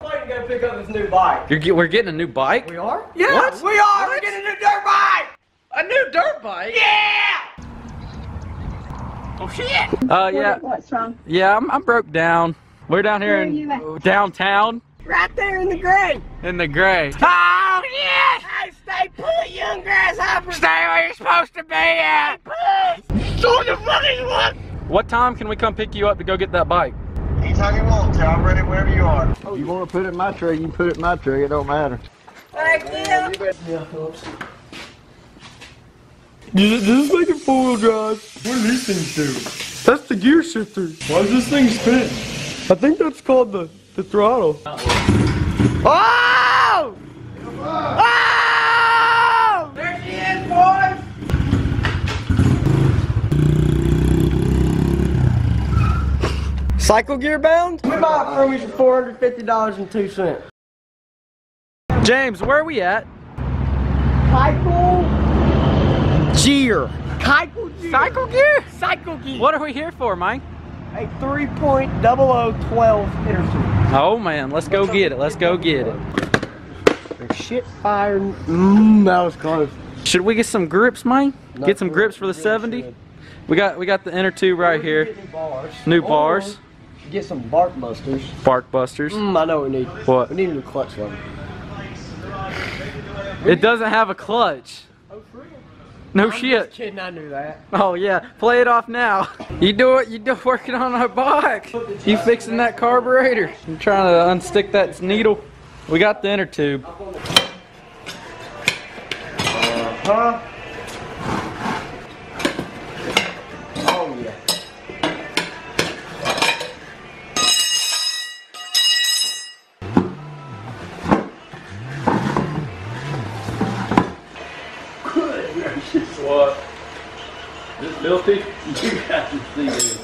I'm going to go pick up this new bike. We're getting a new bike? We are? Yeah, what? We are. What? We're getting a new dirt bike. A new dirt bike? Yeah. Oh shit. Yeah. What's wrong? Yeah, I'm broke down. We're down here in downtown. Right there in the gray. In the gray. Oh yeah. Hey, stay put, young grasshopper. Stay where you're supposed to be at. So the fucking what? What time can we come pick you up to go get that bike? Anytime you want to, I'm ready wherever you are. If you want to put it in my tray, you can put it in my tray. It don't matter. Thank you. Yeah, Phillips. Does this make it four-wheel drive? What do these things do? That's the gear shifter. Why is this thing spinning? I think that's called the throttle. Oh! Oh! There she is, boys! Cycle gear bound? We bought it from you for $450.02. James, where are we at? Cycle gear. Cycle gear? Cycle gear. What are we here for, Mike? A 3.0012 intercept. Oh man, let's go get it. Let's go get it. Shit fire. That was close. Should we get some grips, Mike? No, Get some grips for the really 70? should. We got the inner tube right here. New bars. New bars. Get some bark busters. Bark busters. I know what we need. What? We need a new clutch lever. It doesn't have a clutch. Oh, for real? No I'm shit. just kidding, I knew that. Oh yeah, play it off now. You do it, working on our bike. You fixing that carburetor. I'm trying to unstick that needle. We got the inner tube. Huh? Oh yeah. What? Is it filthy? You got to see this.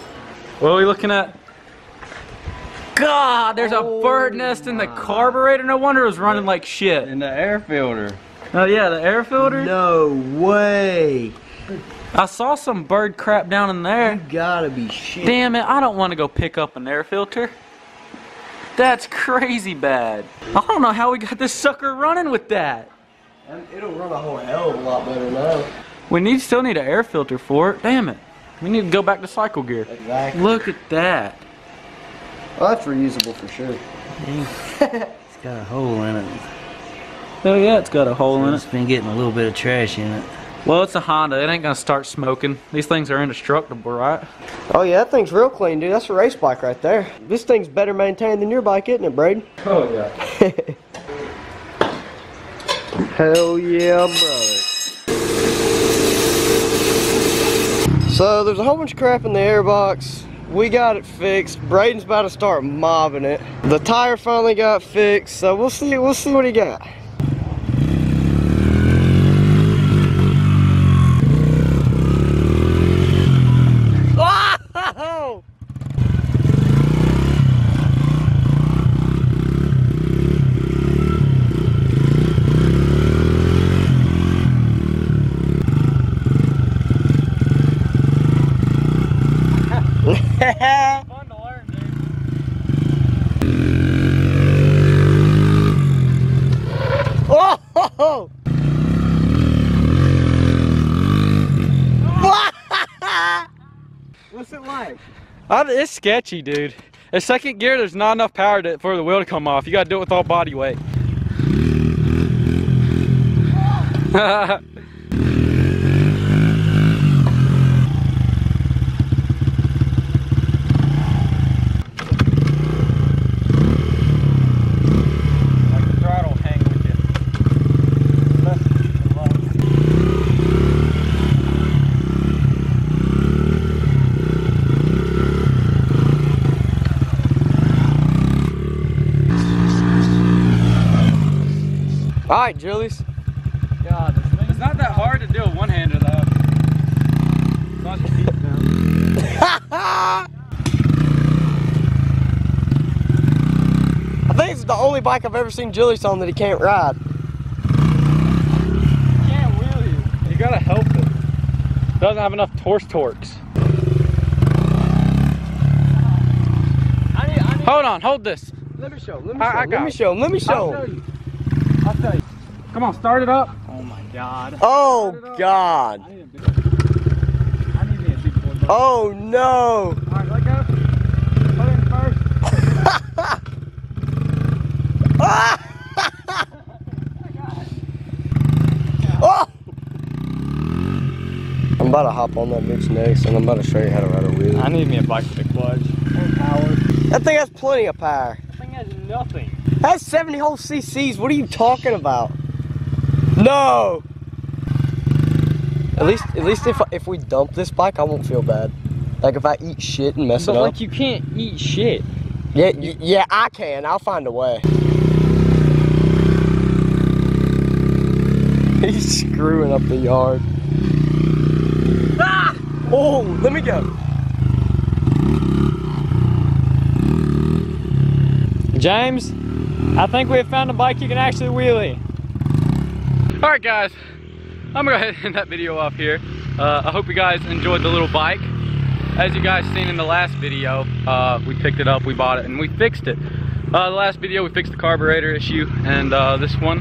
What are we looking at? God, there's a bird nest in the carburetor. No wonder it was running like shit. In the air filter. Oh yeah, the air filter? No way. I saw some bird crap down in there. You gotta be shit. Damn it, I don't want to go pick up an air filter. That's crazy bad. I don't know how we got this sucker running with that. It'll run a whole hell of a lot better now. We still need an air filter for it. Damn it. We need to go back to cycle gear. Exactly. Look at that. Well, that's reusable for sure. It's got a hole in it. Oh yeah, it's got a hole in It's it. been getting a little bit of trash in it. Well, it's a Honda. It ain't gonna start smoking. These things are indestructible, right? Oh yeah, that thing's real clean, dude. That's a race bike right there. This thing's better maintained than your bike, isn't it, Braydon? Oh yeah. Hell yeah, brother. So there's a whole bunch of crap in the airbox. We got it fixed. Braydon's about to start mobbing it. The tire finally got fixed, so we'll see what he got. Oh! Fun to learn, dude. Oh! What's it like? It's sketchy, dude. In second gear, there's not enough power for the wheel to come off. You gotta do it with all body weight. Alright, Julius. God, it's not that hard to do a one-hander though. As long as your feet's down. I think it's the only bike I've ever seen Julius on that he can't ride. You can't wheelie. You gotta help it. Doesn't have enough torques. Hold on, hold this. Let me show him. I got Let me show him. Let me show I'll him. show you. I'll show you. Come on, start it up. Oh my God. Oh God. I need me a big boy. Oh no. Alright, let go. Put it in first. Oh! I'm about to hop on that bitch next, and I'm about to show you how to ride a wheelie. I need me a bike with a clutch and power. That thing has plenty of power. That thing has nothing. That's 70 whole cc's. What are you talking about? No. At least if we dump this bike, I won't feel bad. Like if I eat shit and mess it But up. like you can't eat shit. Yeah, I can. I'll find a way. He's screwing up the yard. Ah! Oh, let me go. James, I think we have found a bike you can actually wheelie. All right, guys, I'm gonna go ahead and end that video off here. I hope you guys enjoyed the little bike. As you guys seen in the last video, we picked it up, we bought it, and we fixed it. The last video, we fixed the carburetor issue, and this one,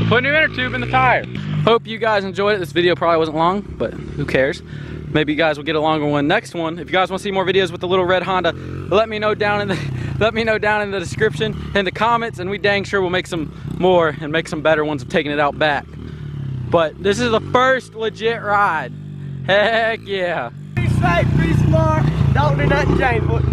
we put a new inner tube in the tire. Hope you guys enjoyed it. This video probably wasn't long, but who cares? Maybe you guys will get a longer one next one. If you guys want to see more videos with the little red Honda, let me know down in the description, in the comments, and we dang sure will make some more and make some better ones of taking it out back. But this is the first legit ride. Heck yeah. Be safe, be smart. Don't do nothing James wouldn't